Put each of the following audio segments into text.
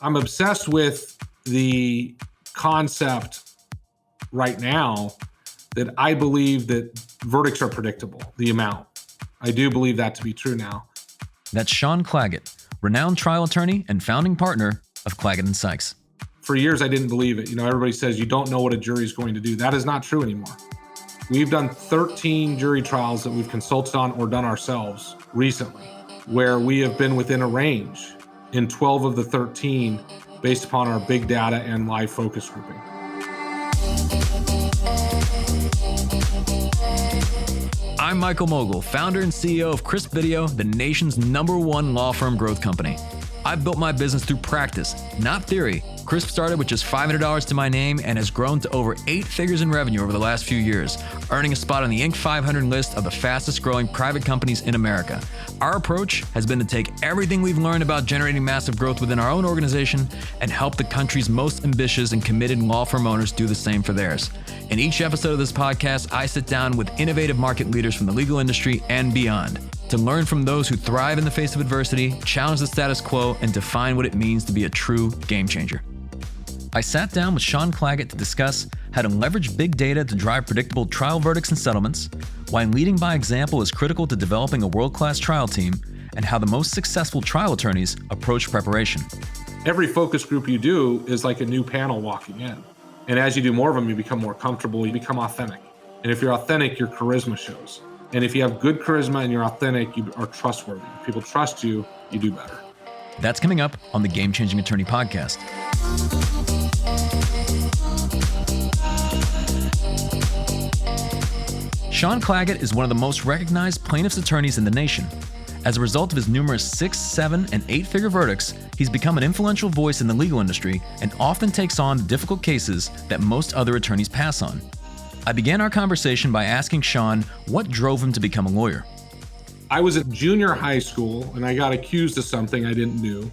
I'm obsessed with the concept right now that I believe that verdicts are predictable, the amount. I do believe that to be true now. That's Sean Claggett, renowned trial attorney and founding partner of Claggett & Sykes. For years, I didn't believe it. Everybody says you don't know what a jury is going to do. That is not true anymore. We've done 13 jury trials that we've consulted on or done ourselves recently, where we have been within a range in 12 of the 13 based upon our big data and live focus grouping. I'm Michael Mogul, founder and CEO of Crisp Video, the nation's #1 law firm growth company. I've built my business through practice, not theory. Crisp started with just $500 to my name and has grown to over 8 figures in revenue over the last few years, earning a spot on the Inc. 500 list of the fastest growing private companies in America. Our approach has been to take everything we've learned about generating massive growth within our own organization and help the country's most ambitious and committed law firm owners do the same for theirs. In each episode of this podcast, I sit down with innovative market leaders from the legal industry and beyond to learn from those who thrive in the face of adversity, challenge the status quo, and define what it means to be a true game changer. I sat down with Sean Claggett to discuss how to leverage big data to drive predictable trial verdicts and settlements, why leading by example is critical to developing a world-class trial team, and how the most successful trial attorneys approach preparation. Every focus group you do is like a new panel walking in. And as you do more of them, you become more comfortable, you become authentic. And if you're authentic, your charisma shows. And if you have good charisma and you're authentic, you are trustworthy. If people trust you, you do better. That's coming up on the Game Changing Attorney podcast. Sean Claggett is one of the most recognized plaintiffs' attorneys in the nation. As a result of his numerous 6, 7, and 8-figure verdicts, he's become an influential voice in the legal industry and often takes on the difficult cases that most other attorneys pass on. I began our conversation by asking Sean what drove him to become a lawyer. I was at junior high school and I got accused of something I didn't do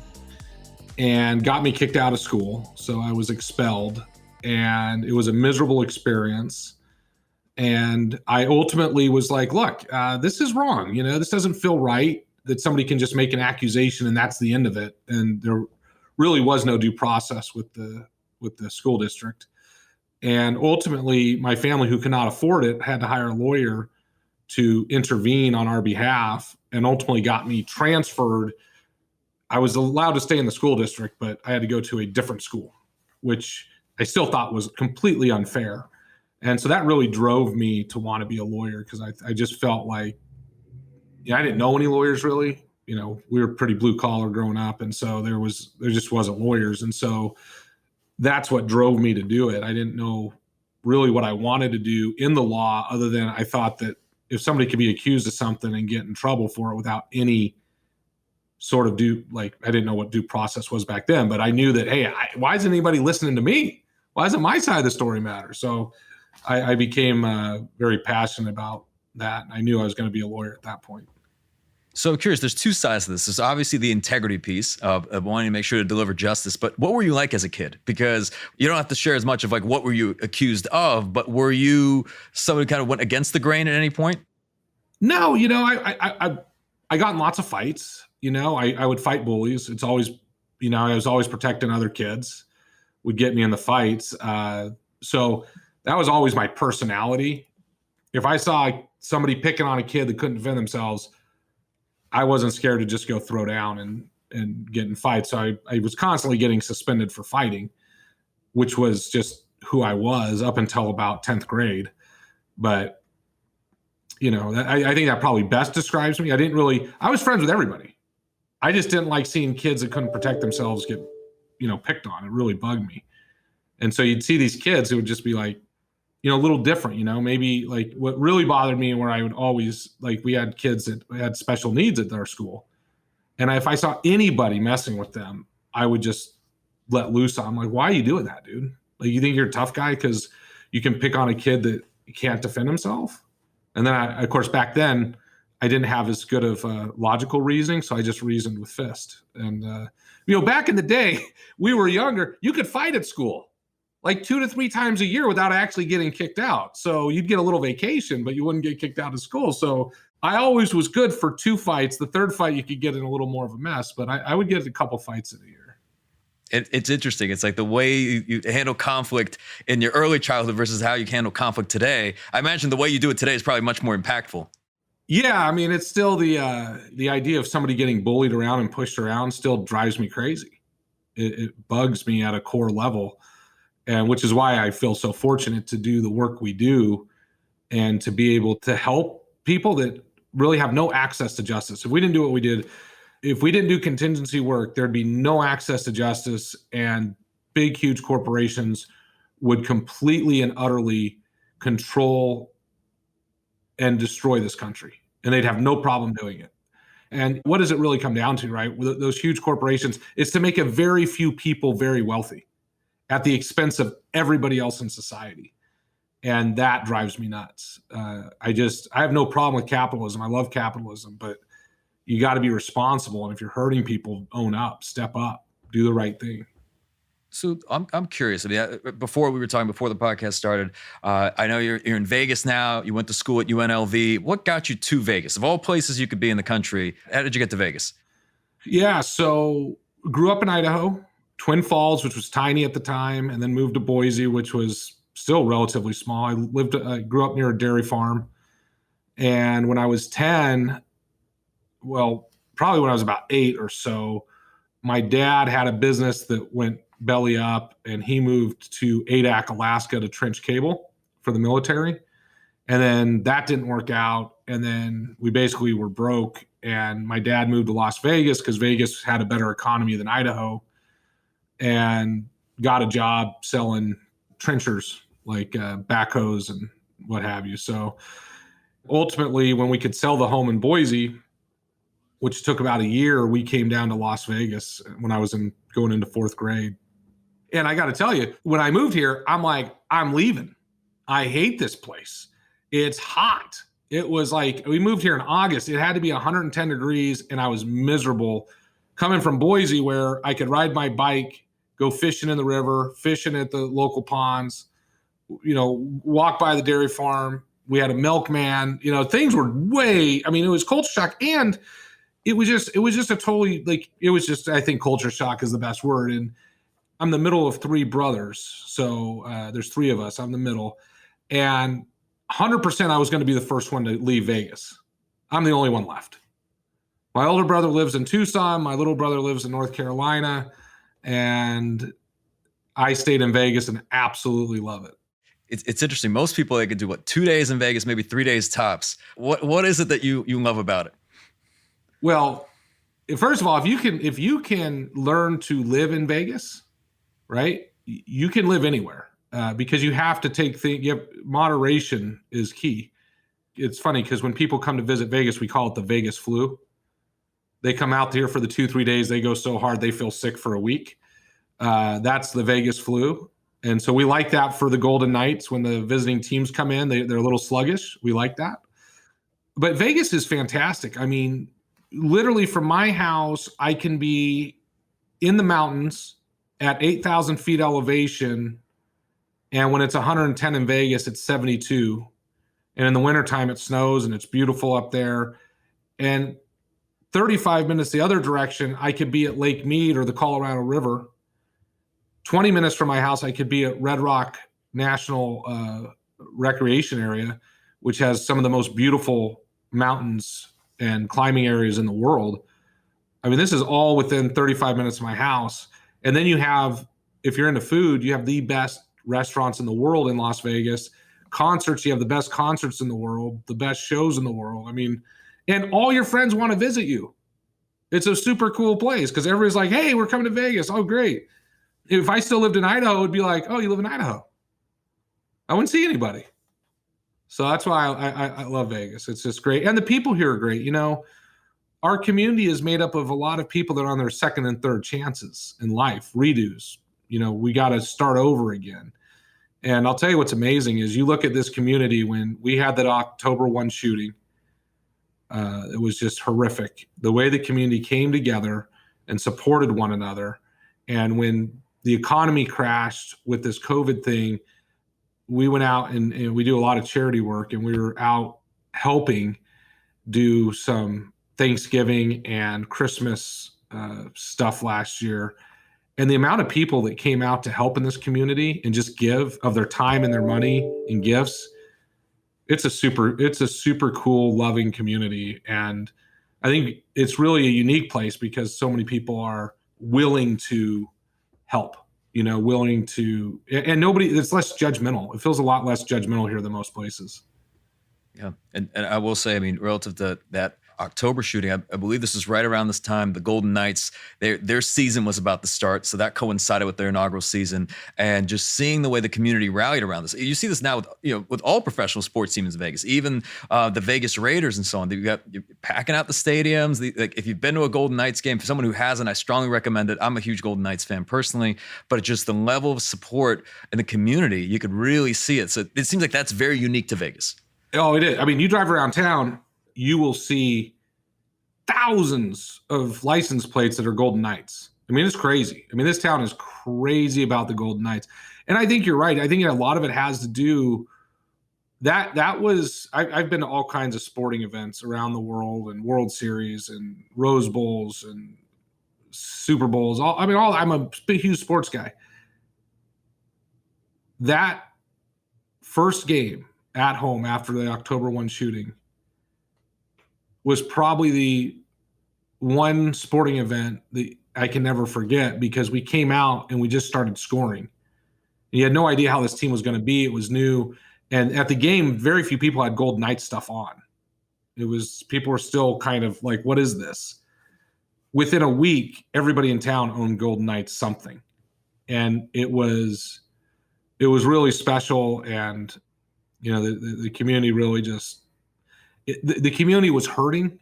and got me kicked out of school. So I was expelled and it was a miserable experience. And I ultimately was like, look, this is wrong. This doesn't feel right that somebody can just make an accusation and that's the end of it. And there really was no due process with the school district. And ultimately, my family, who could not afford it, had to hire a lawyer to intervene on our behalf and ultimately got me transferred. I was allowed to stay in the school district, but I had to go to a different school, which I still thought was completely unfair. And so that really drove me to want to be a lawyer because I just felt like, I didn't know any lawyers really. We were pretty blue collar growing up. And so there just wasn't lawyers. And so that's what drove me to do it. I didn't know really what I wanted to do in the law other than I thought that if somebody could be accused of something and get in trouble for it without any sort of I didn't know what due process was back then, but I knew that, hey, why isn't anybody listening to me? Why doesn't my side of the story matter? So I became very passionate about that. I knew I was going to be a lawyer at that point. So curious, there's 2 sides to this. There's obviously the integrity piece of wanting to make sure to deliver justice, but what were you like as a kid? Because you don't have to share as much of like what were you accused of, but were you somebody kind of went against the grain at any point? No, I got in lots of fights. I would fight bullies. It's always, I was always protecting other kids, would get me in the fights. So that was always my personality. If I saw somebody picking on a kid that couldn't defend themselves, I wasn't scared to just go throw down and get in fights. So I was constantly getting suspended for fighting, which was just who I was up until about 10th grade. But, I think that probably best describes me. I was friends with everybody. I just didn't like seeing kids that couldn't protect themselves get, picked on. It really bugged me. And so you'd see these kids who would just be like, a little different, maybe like what really bothered me and where I would always we had kids that had special needs at our school. And if I saw anybody messing with them, I would just let loose on them. Like, why are you doing that, dude? Like, you think you're a tough guy because you can pick on a kid that can't defend himself? And then of course, back then I didn't have as good of logical reasoning. So I just reasoned with fist. And, back in the day, we were younger, you could fight at school like 2 to 3 times a year without actually getting kicked out. So you'd get a little vacation, but you wouldn't get kicked out of school. So I always was good for 2 fights. The third fight, you could get in a little more of a mess, but I would get a couple fights in a year. It's interesting. It's like the way you handle conflict in your early childhood versus how you handle conflict today. I imagine the way you do it today is probably much more impactful. Yeah, I mean, it's still the idea of somebody getting bullied around and pushed around still drives me crazy. It bugs me at a core level, and which is why I feel so fortunate to do the work we do and to be able to help people that really have no access to justice. If we didn't do what we did, if we didn't do contingency work, there'd be no access to justice, and big, huge corporations would completely and utterly control and destroy this country. And they'd have no problem doing it. And what does it really come down to, right? With those huge corporations, is to make a very few people very wealthy at the expense of everybody else in society. And that drives me nuts. I have no problem with capitalism. I love capitalism, but you got to be responsible. And if you're hurting people, own up, step up, do the right thing. So I'm curious. I mean, before we were talking, before the podcast started, I know you're in Vegas now. You went to school at UNLV. What got you to Vegas? Of all places you could be in the country, how did you get to Vegas? Yeah, so grew up in Idaho, Twin Falls, which was tiny at the time, and then moved to Boise, which was still relatively small. I grew up near a dairy farm, and when I was 10, well, probably when I was about 8 or so, my dad had a business that went belly up, and he moved to Adak, Alaska to trench cable for the military. And then that didn't work out. And then we basically were broke. And my dad moved to Las Vegas because Vegas had a better economy than Idaho, and got a job selling trenchers like backhoes and what have you. So ultimately, when we could sell the home in Boise, which took about a year, we came down to Las Vegas when I was going into 4th grade. And I got to tell you, when I moved here, I'm like, I'm leaving. I hate this place. It's hot. It was like, we moved here in August. It had to be 110 degrees, and I was miserable coming from Boise, where I could ride my bike, go fishing in the river, fishing at the local ponds, walk by the dairy farm. We had a milkman. Things were it was culture shock. And it was just a totally, I think culture shock is the best word. And I'm the middle of 3 brothers. So there's 3 of us. I'm the middle. And 100% I was going to be the first one to leave Vegas. I'm the only one left. My older brother lives in Tucson. My little brother lives in North Carolina. And I stayed in Vegas and absolutely love it. It's interesting. Most people, they could do 2 days in Vegas, maybe 3 days tops. What is it that you love about it? Well, first of all, if you can learn to live in Vegas, right, you can live anywhere because you have to take things. Moderation is key. It's funny because when people come to visit Vegas, we call it the Vegas flu. They come out here for the 2-3 days. They go so hard they feel sick for a week. That's the Vegas flu. And so we like that for the Golden Knights. When the visiting teams come in, they're a little sluggish. We like that. But Vegas is fantastic. I mean, literally from my house, I can be in the mountains at 8,000 feet elevation. And when it's 110 in Vegas, it's 72. And in the wintertime, it snows and it's beautiful up there. And 35 minutes the other direction, I could be at Lake Mead or the Colorado River. 20 minutes from my house, I could be at Red Rock National Recreation Area, which has some of the most beautiful mountains and climbing areas in the world. I mean, this is all within 35 minutes of my house. And then you have, if you're into food, you have the best restaurants in the world in Las Vegas. Concerts, you have the best concerts in the world, the best shows in the world. I mean, and all your friends want to visit you. It's a super cool place because everybody's like, hey, we're coming to Vegas. Oh, great. If I still lived in Idaho, it would be like, oh, you live in Idaho. I wouldn't see anybody. So that's why I love Vegas. It's just great. And the people here are great. Our community is made up of a lot of people that are on their second and third chances in life, redos. We got to start over again. And I'll tell you what's amazing is you look at this community when we had that October 1 shooting. It was just horrific. The way the community came together and supported one another. And when the economy crashed with this COVID thing, we went out and we do a lot of charity work, and we were out helping do some Thanksgiving and Christmas stuff last year. And the amount of people that came out to help in this community and just give of their time and their money and gifts, it's a super cool, loving community. And I think it's really a unique place because so many people are willing to help, willing to, and it's less judgmental. It feels a lot less judgmental here than most places. Yeah. And I will say, I mean, relative to that October shooting, I believe this is right around this time. The Golden Knights, their season was about to start. So that coincided with their inaugural season. And just seeing the way the community rallied around this. You see this now with all professional sports teams in Vegas, even the Vegas Raiders and so on. You're packing out the stadiums. Like if you've been to a Golden Knights game, for someone who hasn't, I strongly recommend it. I'm a huge Golden Knights fan personally, but just the level of support in the community, you could really see it. So it seems like that's very unique to Vegas. Oh, it is. I mean, you drive around town, you will see thousands of license plates that are Golden Knights. I mean, it's crazy. I mean, this town is crazy about the Golden Knights. And I think you're right. I think a lot of it has to do I've been to all kinds of sporting events around the world and World Series and Rose Bowls and Super Bowls. I'm a huge sports guy. That first game at home after the October 1 shooting was probably the one sporting event that I can never forget because we came out and we just started scoring. And you had no idea how this team was going to be. It was new. And at the game, very few people had Golden Knights stuff on. People were still kind of like, what is this? Within a week, everybody in town owned Golden Knights something. And it was really special. And the community really just the community was hurting,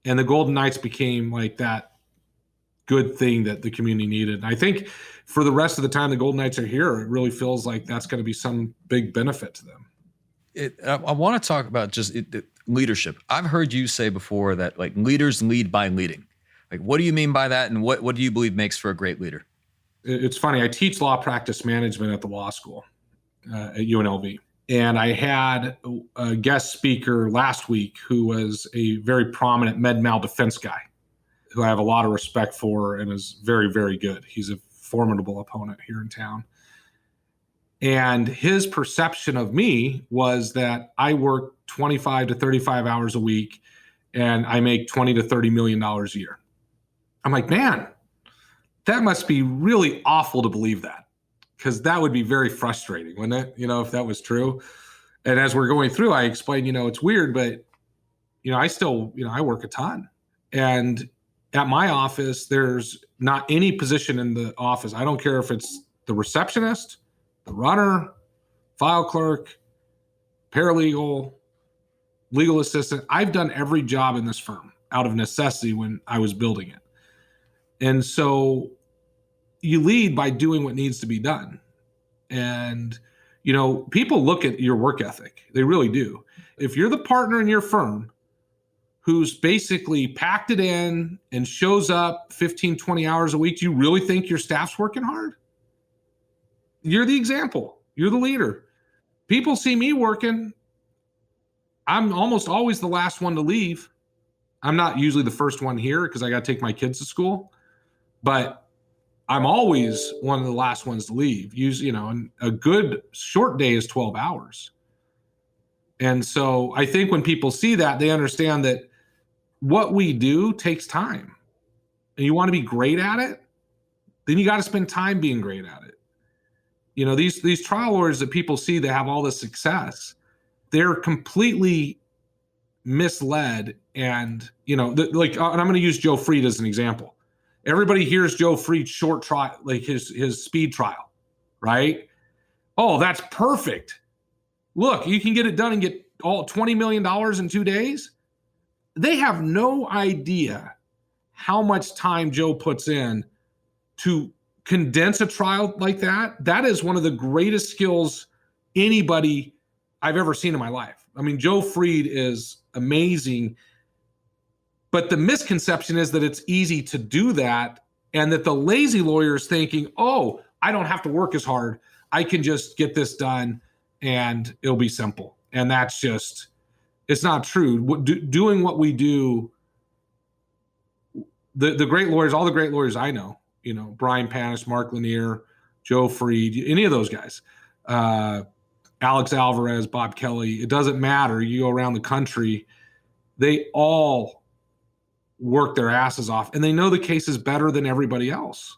and the Golden Knights became like that good thing that the community needed. And I think for the rest of the time the Golden Knights are here, it really feels like that's going to be some big benefit to them. I want to talk about just leadership. I've heard you say before that like leaders lead by leading. Like, what do you mean by that? And what do you believe makes for a great leader? It's funny. I teach law practice management at the law school at UNLV. And I had a guest speaker last week who was a very prominent med mal defense guy who I have a lot of respect for and is very, very good. He's a formidable opponent here in town. And his perception of me was that I work 25 to 35 hours a week and I make 20 to $30 million a year. I'm like, man, that must be really awful to believe that. Because that would be very frustrating, wouldn't it? If that was true. And as we're going through, I explained, it's weird, but, I still, I work a ton. And at my office, there's not any position in the office. I don't care if it's the receptionist, the runner, file clerk, paralegal, legal assistant. I've done every job in this firm out of necessity when I was building it. And so you lead by doing what needs to be done. And, people look at your work ethic. They really do. If you're the partner in your firm who's basically packed it in and shows up 15, 20 hours a week, do you really think your staff's working hard? You're the example. You're the leader. People see me working. I'm almost always the last one to leave. I'm not usually the first one here because I got to take my kids to school. But I'm always one of the last ones to leave. And a good short day is 12 hours. And so I think when people see that, they understand that what we do takes time. And you want to be great at it, then you got to spend time being great at it. These trial lawyers that people see that have all this success, they're completely misled. And, and I'm going to use Joe Freed as an example. Everybody hears Joe Freed's short trial, like his speed trial, right? Oh, that's perfect. Look, you can get it done and get all $20 million in 2 days. They have no idea how much time Joe puts in to condense a trial like that. That is one of the greatest skills anybody I've ever seen in my life. I mean, Joe Freed is amazing. But the misconception is that it's easy to do that and that the lazy lawyer is thinking, oh, I don't have to work as hard. I can just get this done and it'll be simple. And that's just, it's not true. Doing what we do, the great lawyers, all the great lawyers I know, Brian Panish, Mark Lanier, Joe Freed, any of those guys, Alex Alvarez, Bob Kelly, it doesn't matter. You go around the country, they all work their asses off, and they know the cases better than everybody else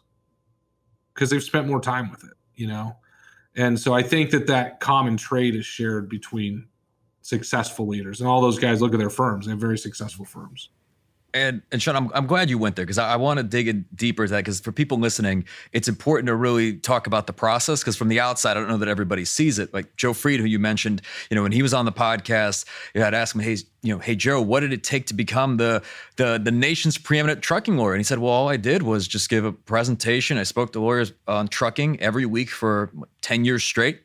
because they've spent more time with it, And so I think that common trait is shared between successful leaders, and all those guys look at their firms. They have very successful firms. And Sean, I'm glad you went there, because I want to dig in deeper into that, because for people listening, it's important to really talk about the process, because from the outside, I don't know that everybody sees it. Like Joe Freed, who you mentioned, when he was on the podcast, I'd ask him, hey Joe, what did it take to become the nation's preeminent trucking lawyer? And he said, well, all I did was just give a presentation. I spoke to lawyers on trucking every week for 10 years straight.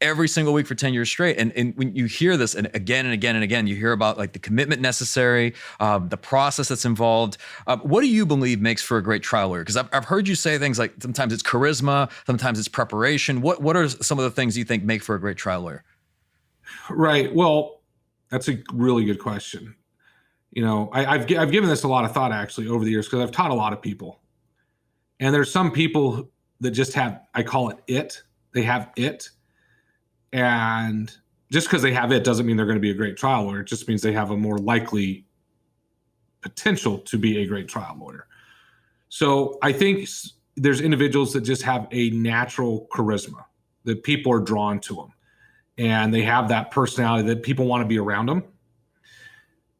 Every single week for 10 years straight. And when you hear this and again and again and again, you hear about like the commitment necessary, the process that's involved. What do you believe makes for a great trial lawyer? Because I've heard you say things like sometimes it's charisma, sometimes it's preparation. What are some of the things you think make for a great trial lawyer? Right. Well, that's a really good question. I've given this a lot of thought actually over the years, because I've taught a lot of people. And there's some people that just have, I call it. They have it. And just because they have it doesn't mean they're going to be a great trial lawyer. It just means they have a more likely potential to be a great trial lawyer. So I think there's individuals that just have a natural charisma, that people are drawn to them. And they have that personality that people want to be around them.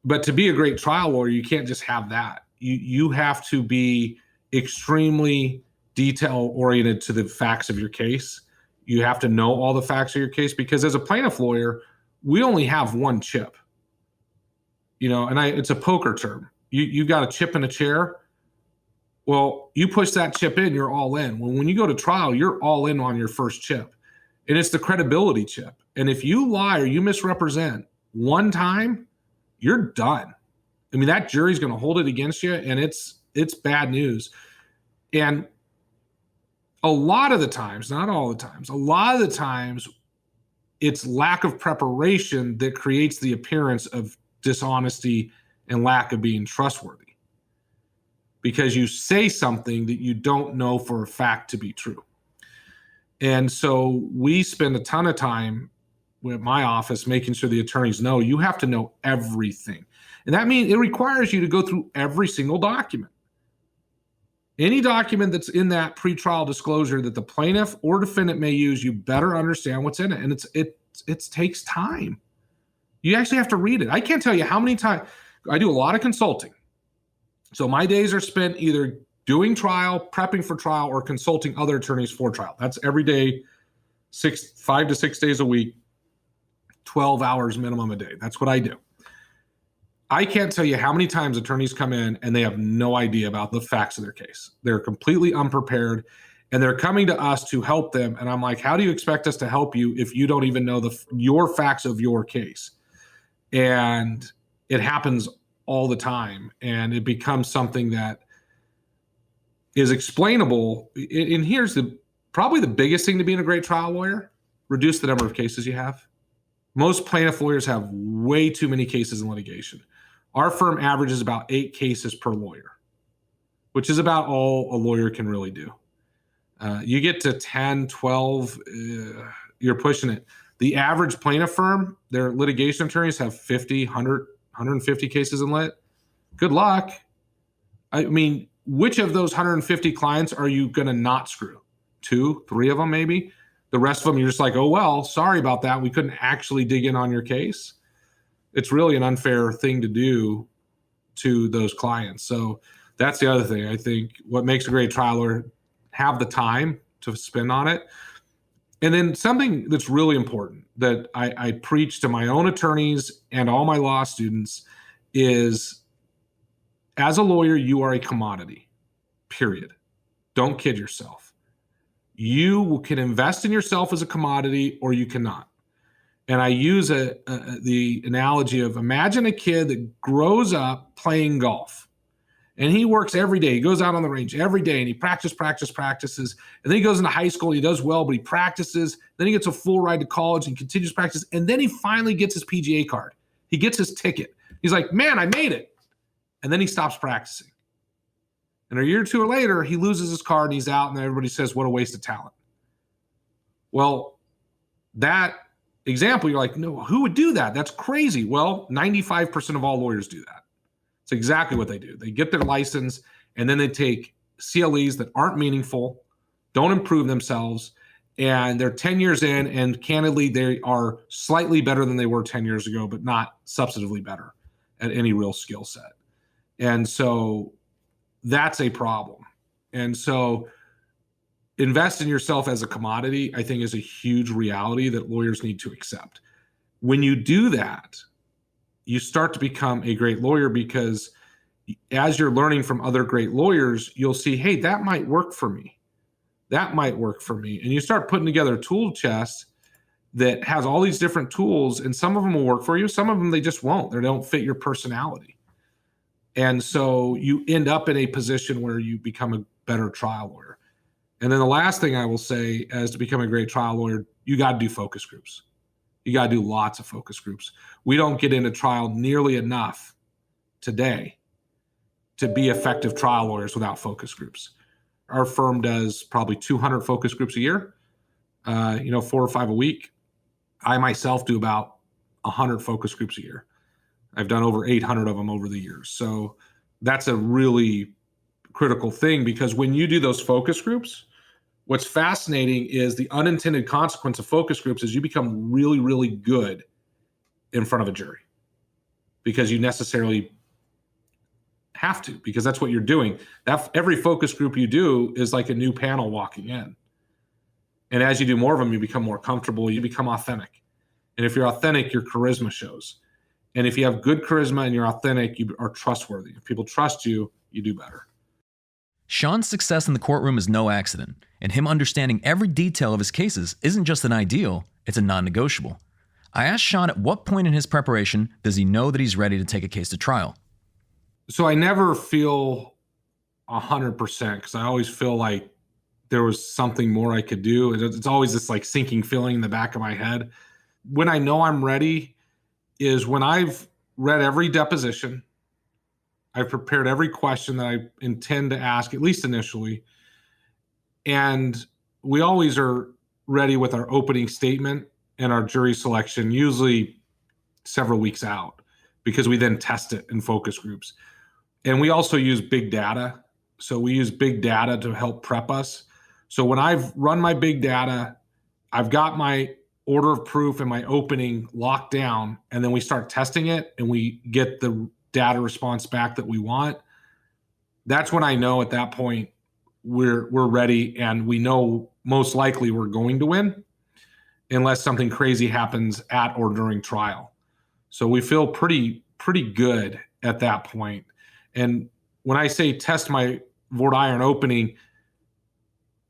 But to be a great trial lawyer, you can't just have that. You have to be extremely detail-oriented to the facts of your case. You have to know all the facts of your case, because as a plaintiff lawyer, we only have one chip. It's a poker term. You got a chip in a chair. Well, you push that chip in, you're all in. When you go to trial, you're all in on your first chip. And it's the credibility chip. And if you lie or you misrepresent one time, you're done. That jury's going to hold it against you, and it's bad news. And a lot of the times, not all the times, a lot of the times, it's lack of preparation that creates the appearance of dishonesty and lack of being trustworthy, because you say something that you don't know for a fact to be true. And so we spend a ton of time with my office making sure the attorneys know you have to know everything. And that means it requires you to go through every single document. Any document that's in that pretrial disclosure that the plaintiff or defendant may use, you better understand what's in it. And it takes time. You actually have to read it. I can't tell you how many times. I do a lot of consulting. So my days are spent either doing trial, prepping for trial, or consulting other attorneys for trial. That's every day, 5 to 6 days a week, 12 hours minimum a day. That's what I do. I can't tell you how many times attorneys come in and they have no idea about the facts of their case. They're completely unprepared, and they're coming to us to help them. And I'm like, how do you expect us to help you if you don't even know your facts of your case? And it happens all the time, and it becomes something that is explainable. And here's probably the biggest thing to being a great trial lawyer: reduce the number of cases you have. Most plaintiff lawyers have way too many cases in litigation. Our firm averages about 8 cases per lawyer, which is about all a lawyer can really do. You get to 10, 12, you're pushing it. The average plaintiff firm, their litigation attorneys have 50, 100, 150 cases in lit. Good luck. Which of those 150 clients are you going to not screw? 2, 3 of them maybe? The rest of them, you're just like, oh, well, sorry about that. We couldn't actually dig in on your case. It's really an unfair thing to do to those clients. So that's the other thing. I think what makes a great trial lawyer, have the time to spend on it. And then something that's really important that I preach to my own attorneys and all my law students is, as a lawyer, you are a commodity, period. Don't kid yourself. You can invest in yourself as a commodity, or you cannot. And I use the analogy of, imagine a kid that grows up playing golf, and he works every day. He goes out on the range every day, and he practices. And then he goes into high school, and he does well, but he practices. Then he gets a full ride to college and continues to practice. And then he finally gets his PGA card. He gets his ticket. He's like, man, I made it. And then he stops practicing. And a year or two later, he loses his car and he's out, and everybody says, what a waste of talent. Well, that example, you're like, no, who would do that? That's crazy. Well, 95% of all lawyers do that. It's exactly what they do. They get their license, and then they take CLEs that aren't meaningful, don't improve themselves, and they're 10 years in, and candidly, they are slightly better than they were 10 years ago, but not substantively better at any real skill set. And so that's a problem. And so invest in yourself as a commodity, I think, is a huge reality that lawyers need to accept. When you do that, you start to become a great lawyer, because as you're learning from other great lawyers, you'll see, hey, that might work for me. That might work for me. And you start putting together a tool chest that has all these different tools, and some of them will work for you. Some of them, they just won't. They don't fit your personality. And so you end up in a position where you become a better trial lawyer. And then the last thing I will say, as to become a great trial lawyer, you got to do focus groups. You got to do lots of focus groups. We don't get into trial nearly enough today to be effective trial lawyers without focus groups. Our firm does probably 200 focus groups a year, 4 or 5 a week. I myself do about 100 focus groups a year. I've done over 800 of them over the years. So that's a really critical thing, because when you do those focus groups, what's fascinating is the unintended consequence of focus groups is you become really, really good in front of a jury, because you necessarily have to, because that's what you're doing. Every focus group you do is like a new panel walking in. And as you do more of them, you become more comfortable, you become authentic. And if you're authentic, your charisma shows. And if you have good charisma and you're authentic, you are trustworthy. If people trust you, you do better. Sean's success in the courtroom is no accident, and him understanding every detail of his cases isn't just an ideal, it's a non-negotiable. I asked Sean at what point in his preparation does he know that he's ready to take a case to trial. So I never feel 100%, because I always feel like there was something more I could do. It's always this like sinking feeling in the back of my head. When I know I'm ready is when I've read every deposition, I've prepared every question that I intend to ask, at least initially. And we always are ready with our opening statement and our jury selection, usually several weeks out, because we then test it in focus groups. And we also use big data. So we use big data to help prep us. So when I've run my big data, I've got my order of proof and my opening locked down, and then we start testing it and we get the data response back that we want. That's when I know at that point we're ready, and we know most likely we're going to win unless something crazy happens at or during trial. So we feel pretty good at that point. And when I say test my voir dire and opening,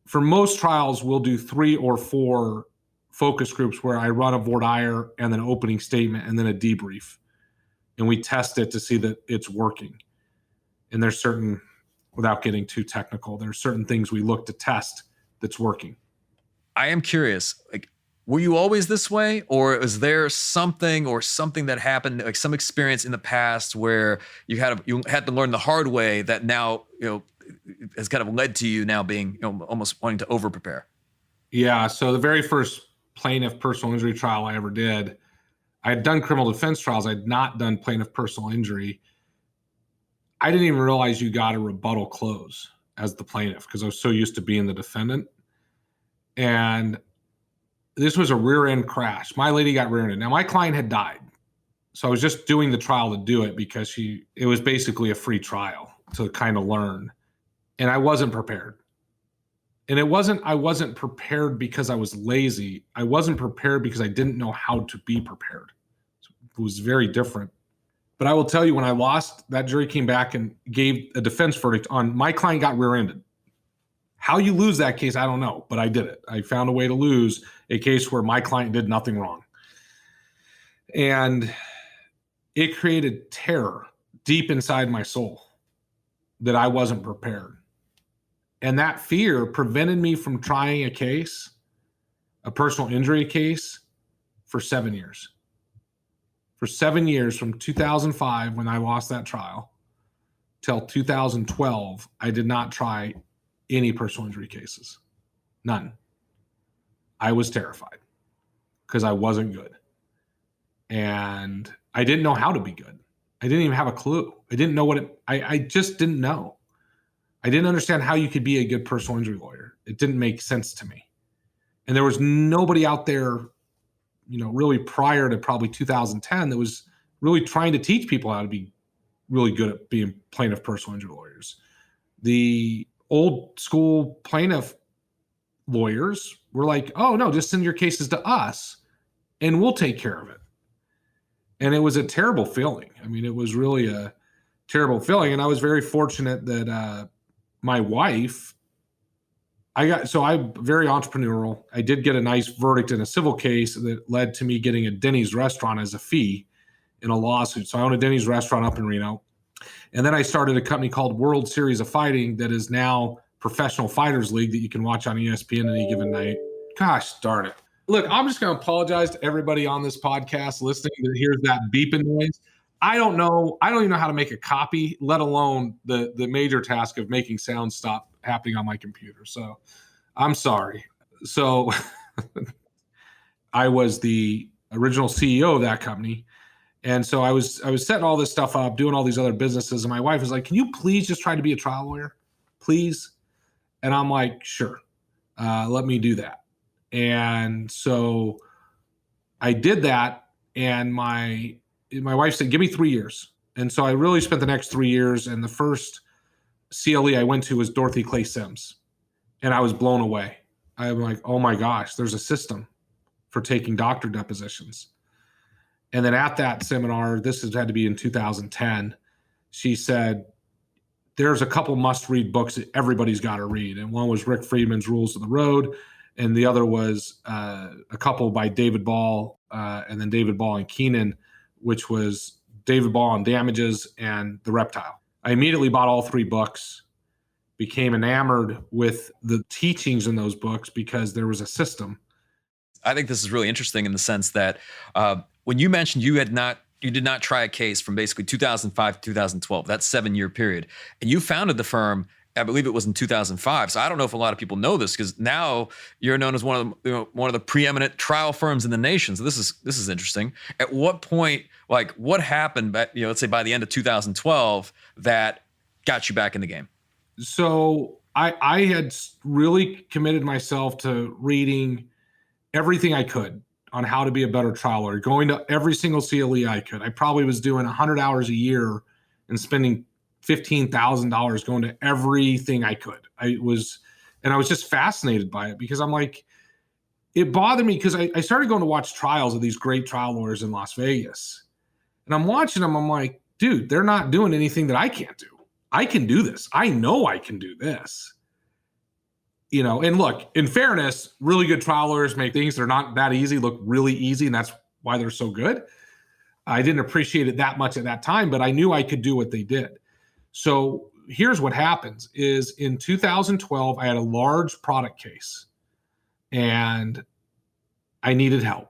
for most trials, we'll do 3 or 4 focus groups where I run a voir dire and then an opening statement and then a debrief. And we test it to see that it's working. And there's certain, without getting too technical, there's certain things we look to test that's working. I am curious, were you always this way, or is there something that happened, like some experience in the past where you had to learn the hard way that now, has kind of led to you now being, almost wanting to over prepare? Yeah. So the very first plaintiff personal injury trial I ever did, I had done criminal defense trials. I'd not done plaintiff personal injury. I didn't even realize you got a rebuttal close as the plaintiff, because I was so used to being the defendant. And this was a rear end crash. My lady got rear ended. Now my client had died. So I was just doing the trial to do it, because it was basically a free trial to kind of learn. And I wasn't prepared. And I wasn't prepared because I was lazy. I wasn't prepared because I didn't know how to be prepared. It was very different. But I will tell you, when I lost, that jury came back and gave a defense verdict on my client got rear-ended. How you lose that case, I don't know, but I did it. I found a way to lose a case where my client did nothing wrong. And it created terror deep inside my soul that I wasn't prepared. And that fear prevented me from trying a case, a personal injury case, for 7 years. For 7 years, from 2005, when I lost that trial, till 2012, I did not try any personal injury cases. None. I was terrified because I wasn't good. And I didn't know how to be good. I didn't even have a clue. I didn't know I just didn't know. I didn't understand how you could be a good personal injury lawyer. It didn't make sense to me. And there was nobody out there, really prior to probably 2010 that was really trying to teach people how to be really good at being plaintiff personal injury lawyers. The old school plaintiff lawyers were like, oh no, just send your cases to us and we'll take care of it. And it was a terrible feeling. I mean, it was really a terrible feeling. And I was very fortunate that my wife, I'm very entrepreneurial. I did get a nice verdict in a civil case that led to me getting a Denny's restaurant as a fee in a lawsuit. So I own a Denny's restaurant up in Reno. And then I started a company called World Series of Fighting that is now Professional Fighters League that you can watch on ESPN any given night. Gosh darn it. Look, I'm just going to apologize to everybody on this podcast listening that hears that beeping noise. I don't even know how to make a copy, let alone the major task of making sound stop happening on my computer. So I'm sorry. So I was the original CEO of that company. And so I was setting all this stuff up, doing all these other businesses. And my wife was like, can you please just try to be a trial lawyer, please? And I'm like, sure, let me do that. And so I did that. And my wife said, give me 3 years. And so I really spent the next 3 years. And the first CLE I went to was Dorothy Clay Sims. And I was blown away. I'm like, oh my gosh, there's a system for taking doctor depositions. And then at that seminar, this had to be in 2010, she said, there's a couple must-read books that everybody's got to read. And one was Rick Friedman's Rules of the Road. And the other was a couple by David Ball and then David Ball and Keenan, which was David Ball on Damages and The Reptile. I immediately bought all 3 books, became enamored with the teachings in those books because there was a system. I think this is really interesting in the sense that when you mentioned you did not try a case from basically 2005 to 2012, that 7-year period, and you founded the firm, I believe it was in 2005. So I don't know if a lot of people know this because now you're known as one of the preeminent trial firms in the nation. So this is interesting. At what point, like what happened, let's say by the end of 2012, that got you back in the game? So I had really committed myself to reading everything I could on how to be a better trial lawyer, going to every single CLE I could. I probably was doing 100 hours a year and spending $15,000 going to everything I could. I was just fascinated by it because I'm like, it bothered me because I started going to watch trials of these great trial lawyers in Las Vegas. And I'm watching them. I'm like, dude, they're not doing anything that I can't do. I can do this. I know I can do this. And look, in fairness, really good trial lawyers make things that are not that easy look really easy. And that's why they're so good. I didn't appreciate it that much at that time, but I knew I could do what they did. So here's what happens is in 2012, I had a large product case and I needed help.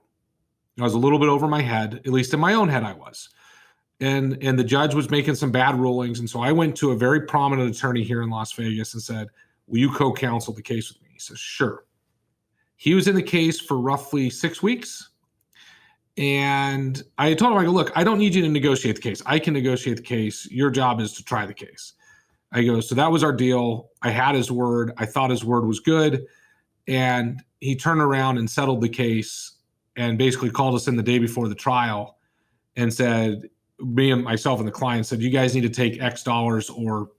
I was a little bit over my head, at least in my own head I was. And the judge was making some bad rulings. And so I went to a very prominent attorney here in Las Vegas and said, will you co-counsel the case with me? He says, sure. He was in the case for roughly 6 weeks. And I told him, I go, look, I don't need you to negotiate the case. I can negotiate the case. Your job is to try the case. I go, so that was our deal. I had his word. I thought his word was good. And he turned around and settled the case and basically called us in the day before the trial and said, me and myself and the client said, you guys need to take X dollars or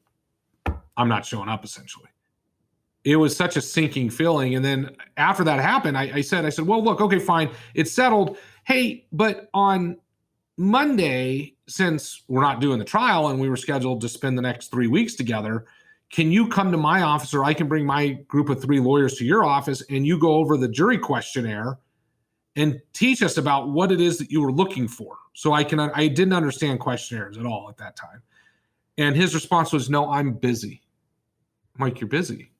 I'm not showing up, essentially. It was such a sinking feeling. And then after that happened, I said, well, look, okay, fine. It's settled. Hey, but on Monday, since we're not doing the trial and we were scheduled to spend the next 3 weeks together, can you come to my office or I can bring my group of 3 lawyers to your office and you go over the jury questionnaire and teach us about what it is that you were looking for? So I didn't understand questionnaires at all at that time. And his response was, no, I'm busy. I'm like, you're busy?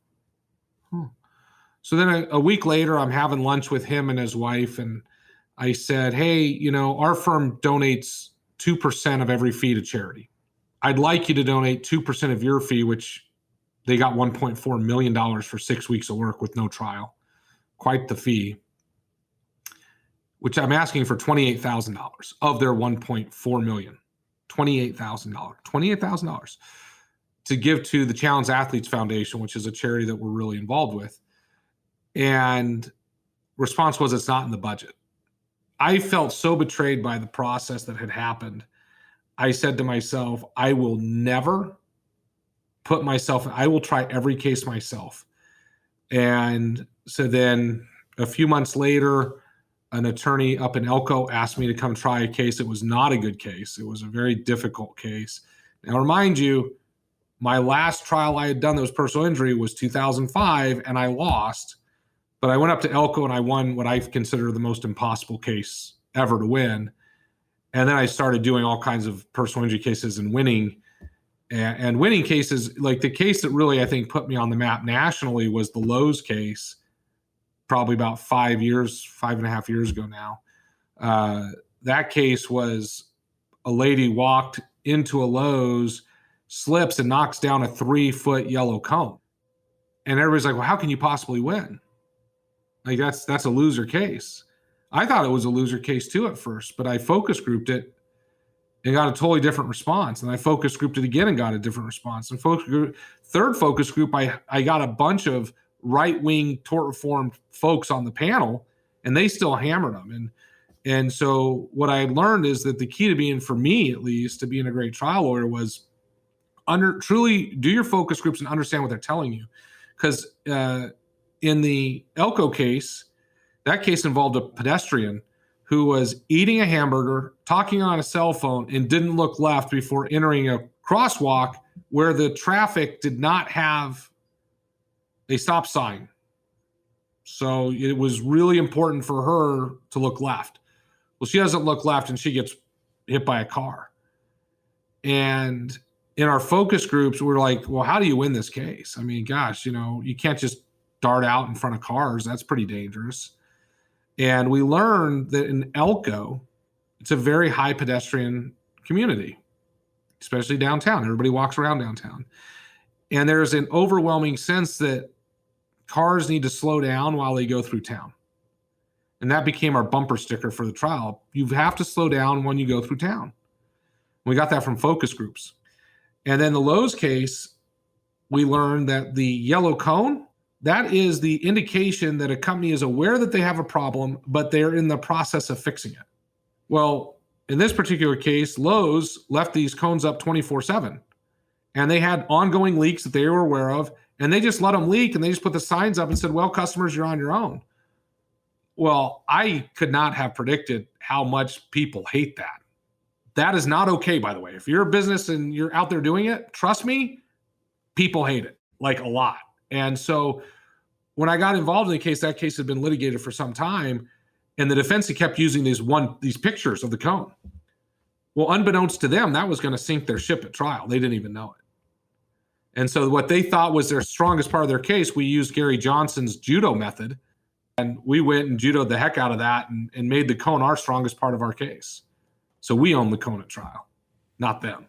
So then a week later, I'm having lunch with him and his wife. And I said, hey, our firm donates 2% of every fee to charity. I'd like you to donate 2% of your fee, which they got $1.4 million for 6 weeks of work with no trial. Quite the fee, which I'm asking for $28,000 of their $1.4 million. $28,000 to give to the Challenged Athletes Foundation, which is a charity that we're really involved with. And response was, it's not in the budget. I felt so betrayed by the process that had happened. I said to myself, I will never I will try every case myself. And so then a few months later, an attorney up in Elko asked me to come try a case. It was not a good case. It was a very difficult case. Now, remind you, my last trial I had done that was personal injury was 2005, and I lost. But I went up to Elko and I won what I consider the most impossible case ever to win. And then I started doing all kinds of personal injury cases and winning. And winning cases, like the case that really, I think, put me on the map nationally was the Lowe's case, probably about 5.5 years ago now. That case was a lady walked into a Lowe's, slips and knocks down a 3-foot yellow cone. And everybody's like, well, how can you possibly win? Like that's a loser case. I thought it was a loser case too at first, but I focus grouped it and got a totally different response. And I focus grouped it again and got a different response. And third focus group, I got a bunch of right-wing tort reform folks on the panel, and they still hammered them. And so what I learned is that the key to being, for me at least, to being a great trial lawyer was truly do your focus groups and understand what they're telling you. Because in the Elko case, that case involved a pedestrian who was eating a hamburger, talking on a cell phone, and didn't look left before entering a crosswalk where the traffic did not have a stop sign. So it was really important for her to look left. Well, she doesn't look left and she gets hit by a car. And in our focus groups, we're like, well, how do you win this case? I mean, gosh, you can't just dart out in front of cars. That's pretty dangerous. And we learned that in Elko, it's a very high pedestrian community, especially downtown. Everybody walks around downtown. And there's an overwhelming sense that cars need to slow down while they go through town. And that became our bumper sticker for the trial. You have to slow down when you go through town. We got that from focus groups. And then the Lowe's case, we learned that the yellow cone, that is the indication that a company is aware that they have a problem, but they're in the process of fixing it. Well, in this particular case, Lowe's left these cones up 24/7, and they had ongoing leaks that they were aware of, and they just let them leak, and they just put the signs up and said, well, customers, you're on your own. Well, I could not have predicted how much people hate that. That is not okay, by the way. If you're a business and you're out there doing it, trust me, people hate it, like a lot. And so when I got involved in the case, that case had been litigated for some time, and the defense had kept using these pictures of the cone. Well, unbeknownst to them, that was going to sink their ship at trial. They didn't even know it. And so what they thought was their strongest part of their case, we used Gary Johnson's judo method, and we went and judoed the heck out of that and made the cone our strongest part of our case. So we own the cone at trial, not them.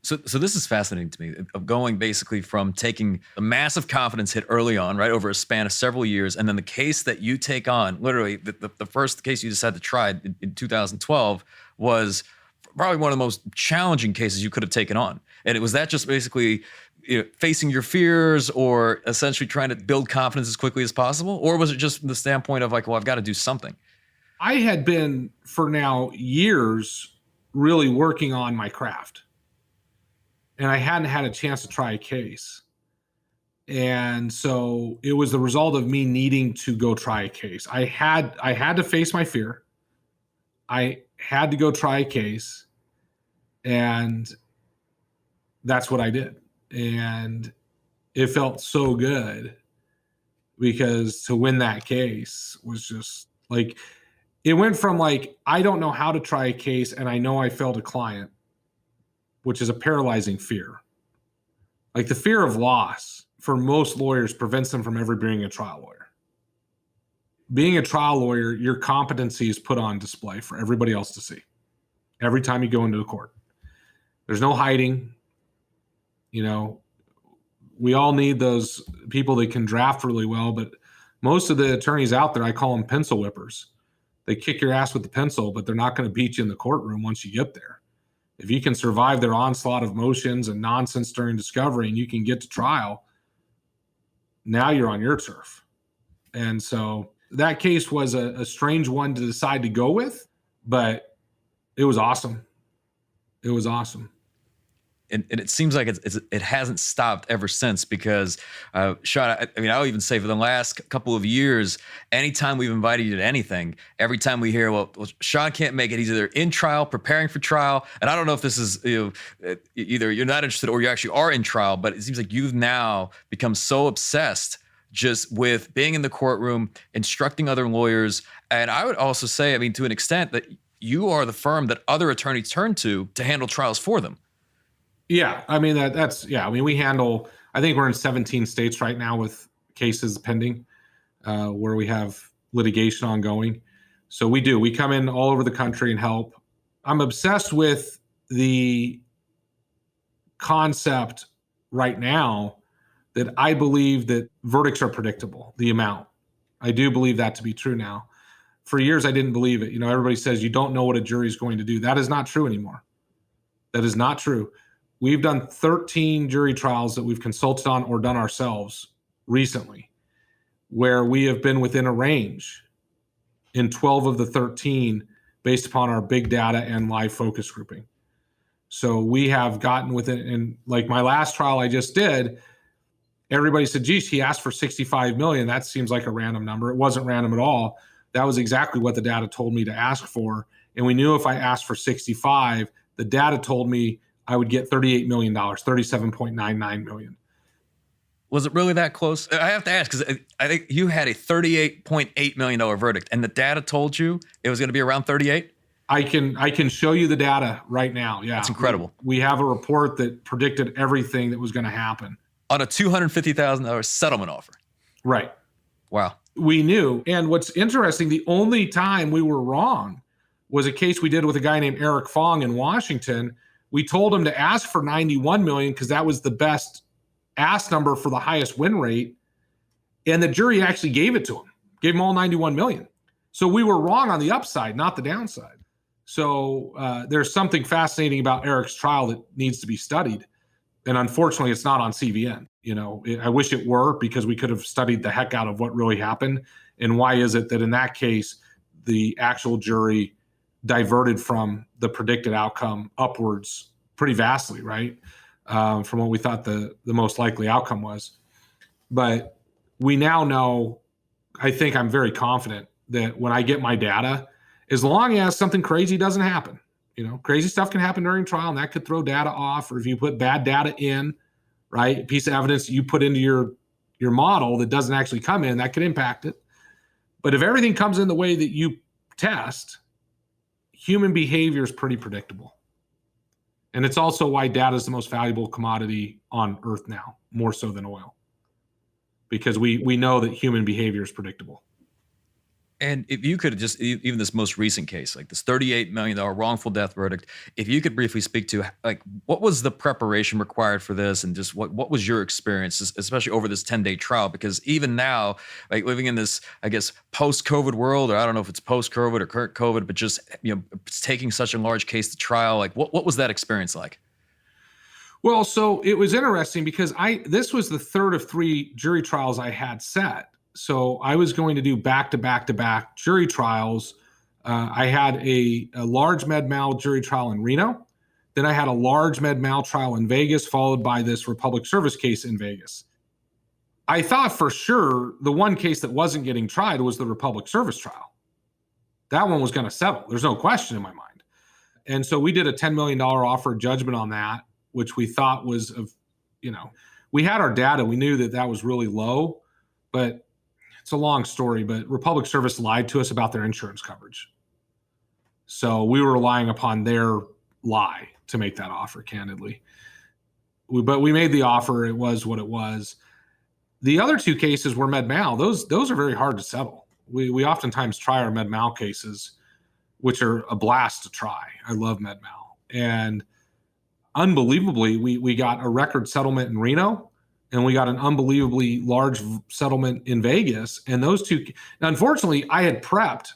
So this is fascinating to me, of going basically from taking a massive confidence hit early on, right, over a span of several years, and then the case that you take on, literally the first case you decided to try in 2012 was probably one of the most challenging cases you could have taken on. And was that just basically facing your fears or essentially trying to build confidence as quickly as possible? Or was it just from the standpoint of like, well, I've got to do something? I had been for now years really working on my craft. And I hadn't had a chance to try a case. And so it was the result of me needing to go try a case. I had to face my fear. I had to go try a case. And that's what I did. And it felt so good because to win that case was just like, it went from like, I don't know how to try a case and I know I failed a client, which is a paralyzing fear. Like the fear of loss for most lawyers prevents them from ever being a trial lawyer. Being a trial lawyer, your competency is put on display for everybody else to see every time you go into a court. There's no hiding. You know, we all need those people that can draft really well, but most of the attorneys out there, I call them pencil whippers. They kick your ass with the pencil, but they're not going to beat you in the courtroom once you get there. If you can survive their onslaught of motions and nonsense during discovery and you can get to trial, now you're on your turf. And so that case was a strange one to decide to go with, but it was awesome. It was awesome. And it seems like it hasn't stopped ever since, because Sean, I mean, I'll even say for the last couple of years, anytime we've invited you to anything, every time we hear, well, Sean can't make it, he's either in trial, preparing for trial, and I don't know if this is, either you're not interested or you actually are in trial, but it seems like you've now become so obsessed just with being in the courtroom, instructing other lawyers, and I would also say, I mean, to an extent, that you are the firm that other attorneys turn to handle trials for them. Yeah, I mean, I mean, we handle, I think we're in 17 states right now with cases pending where we have litigation ongoing. So we come in all over the country and help. I'm obsessed with the concept right now that I believe that verdicts are predictable, the amount. I do believe that to be true now. For years, I didn't believe it. You know, everybody says you don't know what a jury is going to do. That is not true anymore. That is not true. We've done 13 jury trials that we've consulted on or done ourselves recently, where we have been within a range in 12 of the 13 based upon our big data and live focus grouping. So we have gotten within, and like my last trial I just did, everybody said, geez, he asked for 65 million. That seems like a random number. It wasn't random at all. That was exactly what the data told me to ask for. And we knew if I asked for 65, the data told me I would get $38 million, $37.99 million. Was it really that close? I have to ask, because I think you had a $38.8 million verdict, and the data told you it was going to be around 38? I can show you the data right now. Yeah. That's incredible. We have a report that predicted everything that was going to happen. On a $250,000 settlement offer. Right. Wow. We knew. And what's interesting, the only time we were wrong was a case we did with a guy named Eric Fong in Washington. We told him to ask for 91 million because that was the best ask number for the highest win rate. And the jury actually gave it to him, gave him all 91 million. So we were wrong on the upside, not the downside. So there's something fascinating about Eric's trial that needs to be studied. And unfortunately, it's not on CVN. You know, I wish it were, because we could have studied the heck out of what really happened. And why is it that in that case, the actual jury diverted from the predicted outcome upwards pretty vastly, right? From what we thought the most likely outcome was. But we now know, I think I'm very confident that when I get my data, as long as something crazy doesn't happen, you know, crazy stuff can happen during trial and that could throw data off, or if you put bad data in, right, a piece of evidence you put into your model that doesn't actually come in, that could impact it. But if everything comes in the way that you test, human behavior is pretty predictable. And it's also why data is the most valuable commodity on earth now, more so than oil, because we know that human behavior is predictable. And if you could just, even this most recent case, like this $38 million wrongful death verdict, if you could briefly speak to, like, what was the preparation required for this, and just what was your experience, especially over this 10-day trial? Because even now, like living in this, I guess, post-COVID world, or I don't know if it's post-COVID or current COVID, but just, you know, taking such a large case to trial, like what was that experience like? Well, so it was interesting because this was the third of 3 jury trials I had set. So I was going to do back-to-back jury trials. I had a large med mal jury trial in Reno. Then I had a large med mal trial in Vegas, followed by this Republic Service case in Vegas. I thought for sure the one case that wasn't getting tried was the Republic Service trial. That one was going to settle. There's no question in my mind. And so we did a $10 million offer judgment on that, which we thought was, we had our data. We knew that was really low, but it's a long story, but Republic Service lied to us about their insurance coverage. So we were relying upon their lie to make that offer, candidly. But we made the offer. It was what it was. The other 2 cases were med mal. Those are very hard to settle. We oftentimes try our med mal cases, which are a blast to try. I love med mal. And unbelievably, we got a record settlement in Reno, and we got an unbelievably large settlement in Vegas. And those two, unfortunately, I had prepped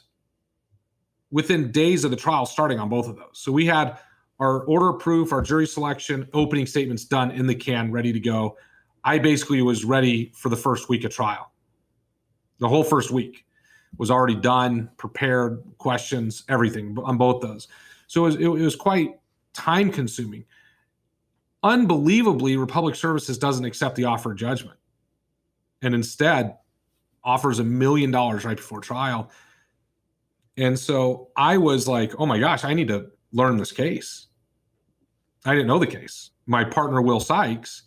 within days of the trial starting on both of those. So we had our order of proof, our jury selection, opening statements done in the can, ready to go. I basically was ready for the first week of trial. The whole first week was already done, prepared, questions, everything on both those. So it was quite time consuming. Unbelievably, Republic Services doesn't accept the offer of judgment and instead offers $1 million right before trial. And so I was like, oh my gosh, I need to learn this case. I didn't know the case. My partner, Will Sykes,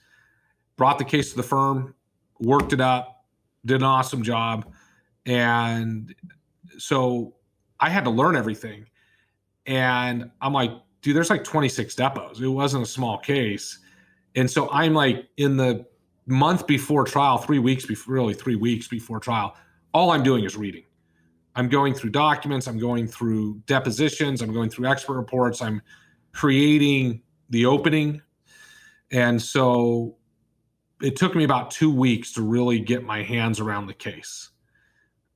brought the case to the firm, worked it up, did an awesome job. And so I had to learn everything. And I'm like, dude, there's like 26 depots. It wasn't a small case. And so I'm like in the month before trial, 3 weeks before trial, all I'm doing is reading. I'm going through documents, I'm going through depositions, I'm going through expert reports, I'm creating the opening. And so it took me about 2 weeks to really get my hands around the case.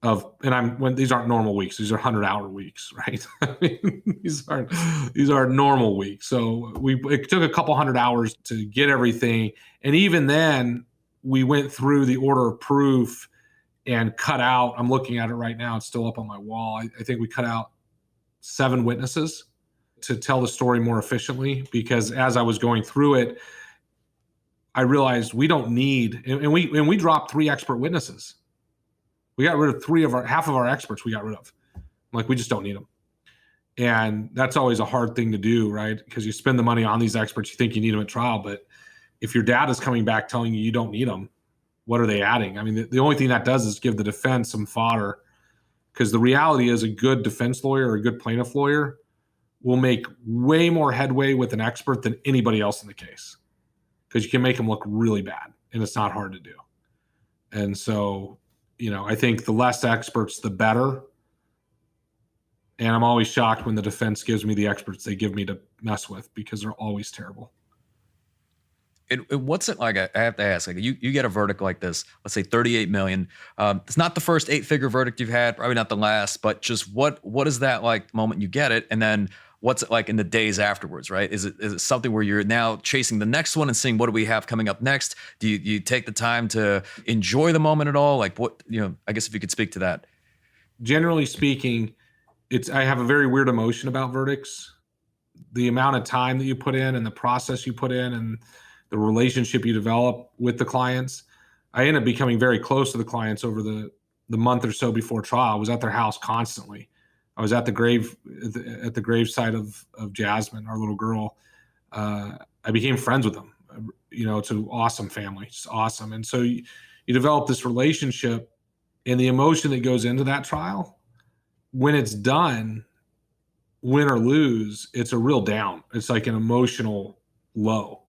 When these aren't normal weeks, these are 100-hour weeks, right? I mean, these are normal weeks. So it took a couple 100 hours to get everything. And even then, we went through the order of proof and cut out, I'm looking at it right now, it's still up on my wall. I think we cut out 7 witnesses to tell the story more efficiently, because as I was going through it, I realized we don't need, and we dropped 3 expert witnesses. We got rid of half of our experts we got rid of. Like, we just don't need them. And that's always a hard thing to do, right? Because you spend the money on these experts, you think you need them at trial, but if your data is coming back telling you don't need them, what are they adding? I mean, the only thing that does is give the defense some fodder, because the reality is a good defense lawyer or a good plaintiff lawyer will make way more headway with an expert than anybody else in the case, because you can make them look really bad, and it's not hard to do. And so, I think the less experts, the better. And I'm always shocked when the defense gives me the experts they give me to mess with, because they're always terrible. What's it like? I have to ask, like, you get a verdict like this, let's say $38 million. It's not the first 8-figure verdict you've had, probably not the last, but just what is that like the moment you get it? And then what's it like in the days afterwards, right? Is it something where you're now chasing the next one and seeing what do we have coming up next? Do you take the time to enjoy the moment at all? Like, what, I guess if you could speak to that. Generally speaking, I have a very weird emotion about verdicts. The amount of time that you put in and the process you put in and the relationship you develop with the clients. I ended up becoming very close to the clients over the month or so before trial. I was at their house constantly. I was at the graveside of Jasmine, our little girl. I became friends with them. It's an awesome family, just awesome. And so you develop this relationship, and the emotion that goes into that trial, when it's done, win or lose, it's a real down. It's like an emotional low.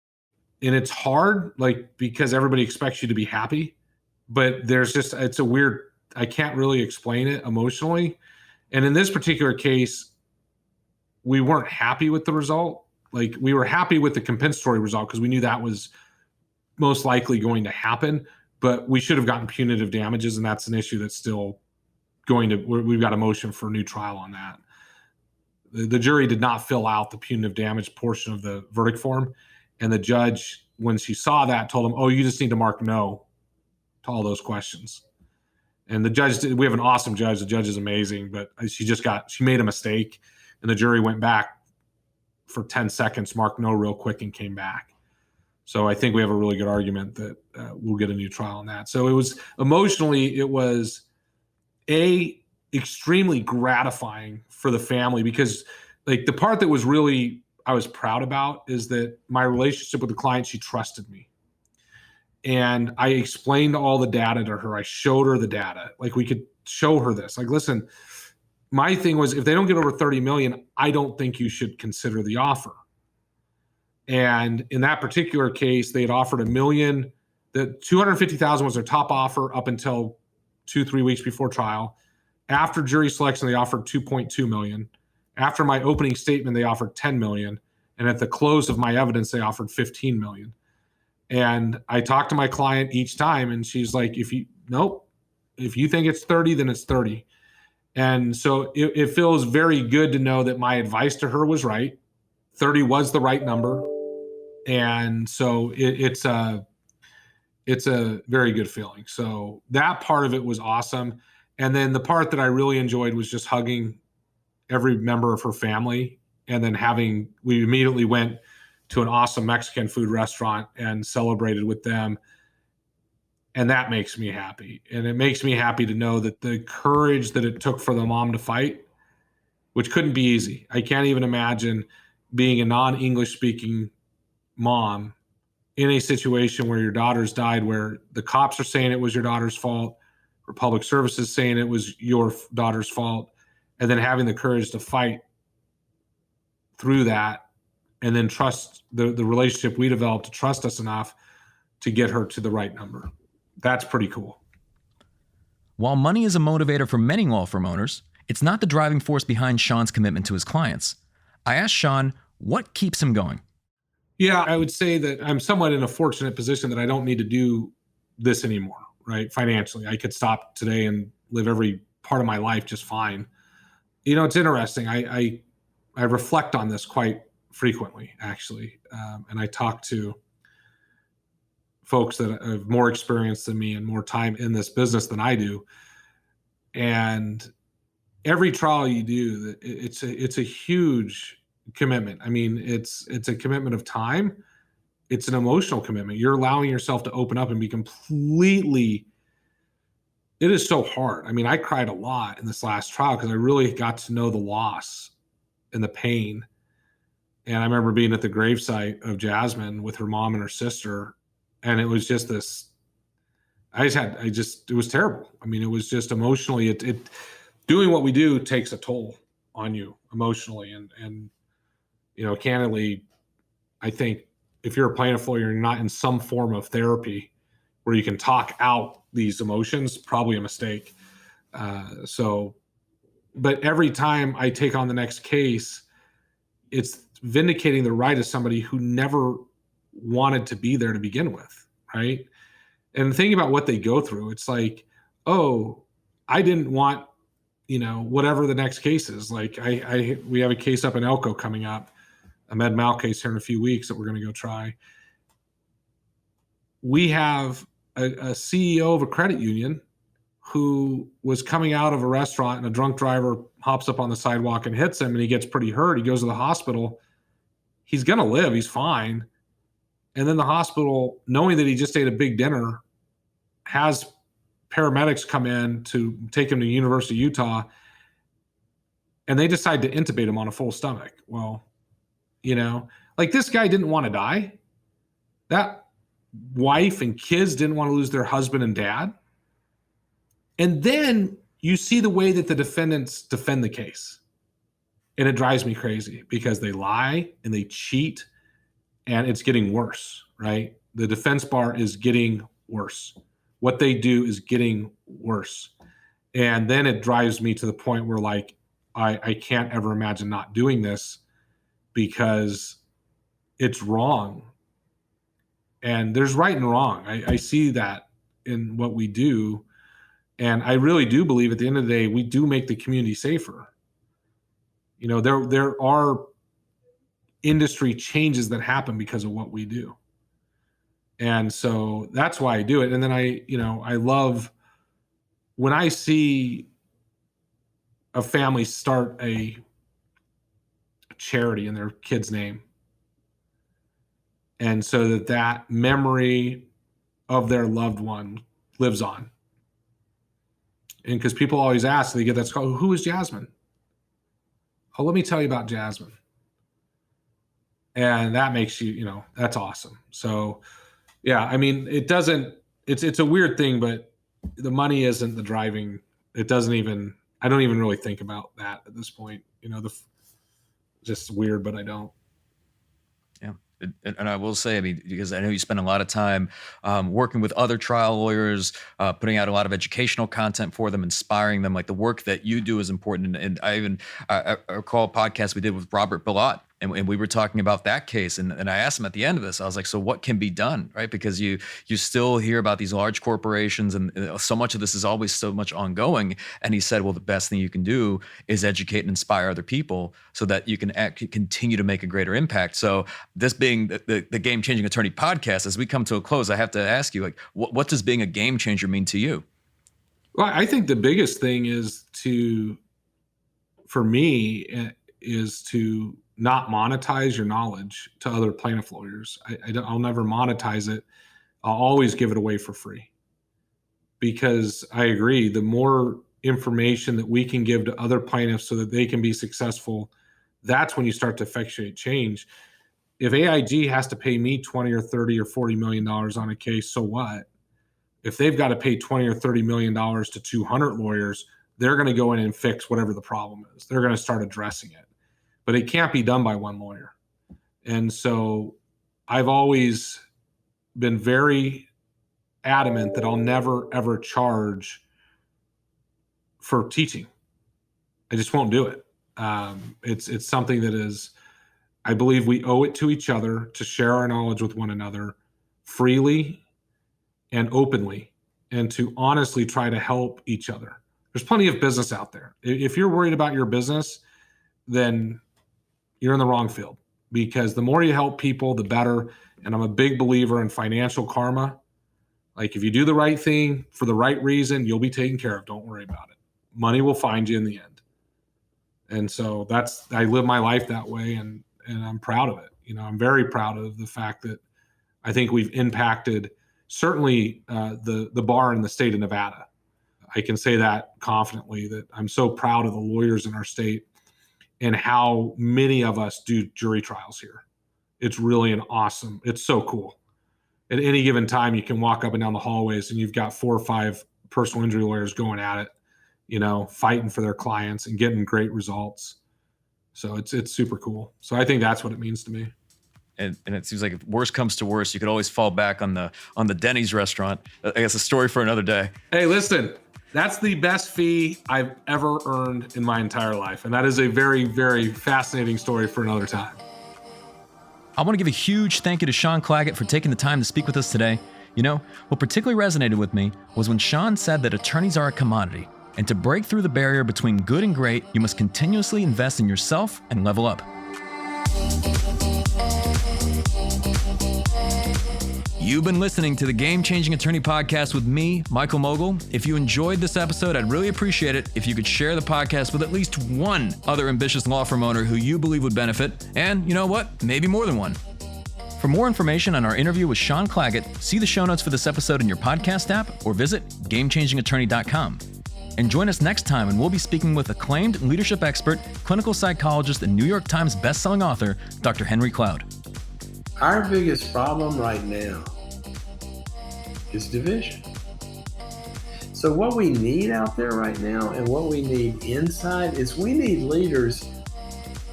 And it's hard, like, because everybody expects you to be happy, but it's a weird, I can't really explain it emotionally. And in this particular case, we weren't happy with the result. Like, we were happy with the compensatory result because we knew that was most likely going to happen, but we should have gotten punitive damages. And that's an issue that's still we've got a motion for a new trial on that. The jury did not fill out the punitive damage portion of the verdict form. And the judge, when she saw that, told him, oh, you just need to mark no to all those questions. And the judge, we have an awesome judge. The judge is amazing, but she made a mistake. And the jury went back for 10 seconds, marked no real quick, and came back. So I think we have a really good argument that we'll get a new trial on that. So it was emotionally, extremely gratifying for the family, because like the part that was really I was proud about is that my relationship with the client, she trusted me. And I explained all the data to her. I showed her the data. Like, we could show her this. Like, listen, my thing was, if they don't get over 30 million, I don't think you should consider the offer. And in that particular case, they had offered $1 million. The $250,000 was their top offer up until 2-3 weeks before trial. After jury selection, they offered $2.2 million. After my opening statement, they offered $10 million. And at the close of my evidence, they offered 15 million. And I talked to my client each time, and she's like, if you think it's 30, then it's 30. And so it feels very good to know that my advice to her was right. 30 was the right number. And so it's a very good feeling. So that part of it was awesome. And then the part that I really enjoyed was just hugging every member of her family. And then we immediately went to an awesome Mexican food restaurant and celebrated with them. And that makes me happy. And it makes me happy to know that the courage that it took for the mom to fight, which couldn't be easy. I can't even imagine being a non-English speaking mom in a situation where your daughter's died, where the cops are saying it was your daughter's fault, or public services saying it was your daughter's fault, and then having the courage to fight through that, and then trust the relationship we developed to trust us enough to get her to the right number. That's pretty cool. While money is a motivator for many law firm owners, it's not the driving force behind Sean's commitment to his clients. I asked Sean what keeps him going. Yeah, I would say that I'm somewhat in a fortunate position that I don't need to do this anymore, right? Financially, I could stop today and live every part of my life just fine. It's interesting. I reflect on this quite frequently, actually. And I talk to folks that have more experience than me and more time in this business than I do. And every trial you do, it's a huge commitment. I mean, it's a commitment of time. It's an emotional commitment. You're allowing yourself to open up and be completely. It is so hard. I mean, I cried a lot in this last trial because I really got to know the loss and the pain. And I remember being at the gravesite of Jasmine with her mom and her sister. And it was just this, it was terrible. I mean, it was just emotionally, it doing what we do takes a toll on you emotionally. And candidly, I think if you're a plaintiff lawyer, you're not in some form of therapy where you can talk out these emotions, probably a mistake. But every time I take on the next case, it's vindicating the right of somebody who never wanted to be there to begin with, right? And thinking about what they go through, it's like, oh, I didn't want, whatever the next case is. Like we have a case up in Elko coming up, a med mal case here in a few weeks that we're going to go try. We have a CEO of a credit union who was coming out of a restaurant and a drunk driver hops up on the sidewalk and hits him and he gets pretty hurt. He goes to the hospital. He's going to live. He's fine. And then the hospital, knowing that he just ate a big dinner, has paramedics come in to take him to University of Utah, and they decide to intubate him on a full stomach. Well, this guy didn't want to die. That wife and kids didn't want to lose their husband and dad. And then you see the way that the defendants defend the case. And it drives me crazy because they lie and they cheat, and it's getting worse, right? The defense bar is getting worse. What they do is getting worse. And then it drives me to the point where I can't ever imagine not doing this because it's wrong. And there's right and wrong. I see that in what we do. And I really do believe at the end of the day, we do make the community safer. There are industry changes that happen because of what we do. And so that's why I do it. And then I love when I see a family start a charity in their kid's name. And so that memory of their loved one lives on. And because people always ask, they get that call, who is Jasmine? Oh, let me tell you about Jasmine. And that makes you, that's awesome. So yeah, I mean, it's a weird thing, but the money isn't the driving. I don't even really think about that at this point, just weird, but I don't. Yeah. And I will say, because I know you spend a lot of time working with other trial lawyers, putting out a lot of educational content for them, inspiring them. Like the work that you do is important. And I recall a podcast we did with Robert Bilott, And we were talking about that case. And I asked him at the end of this, I was like, so what can be done, right? Because you still hear about these large corporations, and so much of this is always so much ongoing. And he said, well, the best thing you can do is educate and inspire other people so that you can continue to make a greater impact. So this being the Game Changing Attorney podcast, as we come to a close, I have to ask you, like, what does being a game changer mean to you? Well, I think the biggest thing is for me, is to not monetize your knowledge to other plaintiff lawyers. I'll never monetize it. I'll always give it away for free, because I agree, the more information that we can give to other plaintiffs so that they can be successful, that's when you start to effectuate change. If AIG has to pay me 20 or 30 or $40 million on a case, so what? If they've got to pay 20 or $30 million to 200 lawyers, they're going to go in and fix whatever the problem is. They're going to start addressing it. But it can't be done by one lawyer. And so I've always been very adamant that I'll never, ever charge for teaching. I just won't do it. It's something that is, I believe we owe it to each other to share our knowledge with one another freely and openly, and to honestly try to help each other. There's plenty of business out there. If you're worried about your business, then you're in the wrong field, because the more you help people, the better. And I'm a big believer in financial karma. Like, if you do the right thing for the right reason, you'll be taken care of. Don't worry about it. Money will find you in the end. And so I live my life that way, and I'm proud of it. I'm very proud of the fact that I think we've impacted certainly the bar in the state of Nevada. I can say that confidently, that I'm so proud of the lawyers in our state and how many of us do jury trials here. It's really it's so cool. At any given time, you can walk up and down the hallways and you've got 4 or 5 personal injury lawyers going at it, fighting for their clients and getting great results. So it's super cool. So I think that's what it means to me. And it seems like if worse comes to worse, you could always fall back on the Denny's restaurant. I guess a story for another day. Hey, listen, that's the best fee I've ever earned in my entire life. And that is a very, very fascinating story for another time. I want to give a huge thank you to Sean Claggett for taking the time to speak with us today. What particularly resonated with me was when Sean said that attorneys are a commodity, and to break through the barrier between good and great, you must continuously invest in yourself and level up. You've been listening to the Game Changing Attorney podcast with me, Michael Mogul. If you enjoyed this episode, I'd really appreciate it if you could share the podcast with at least one other ambitious law firm owner who you believe would benefit, and you know what? Maybe more than one. For more information on our interview with Sean Claggett, see the show notes for this episode in your podcast app or visit GameChangingAttorney.com. And join us next time, and we'll be speaking with acclaimed leadership expert, clinical psychologist, and New York Times bestselling author, Dr. Henry Cloud. Our biggest problem right now is division. So what we need out there right now, and what we need inside, is we need leaders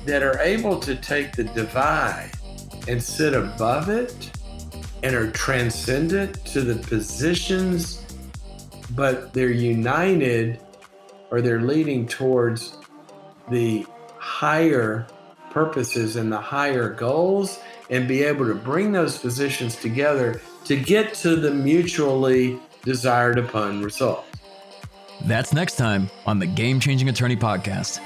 that are able to take the divide and sit above it and are transcendent to the positions, but they're united, or they're leading towards the higher purposes and the higher goals, and be able to bring those positions together to get to the mutually desired upon result. That's next time on the Game Changing Attorney podcast.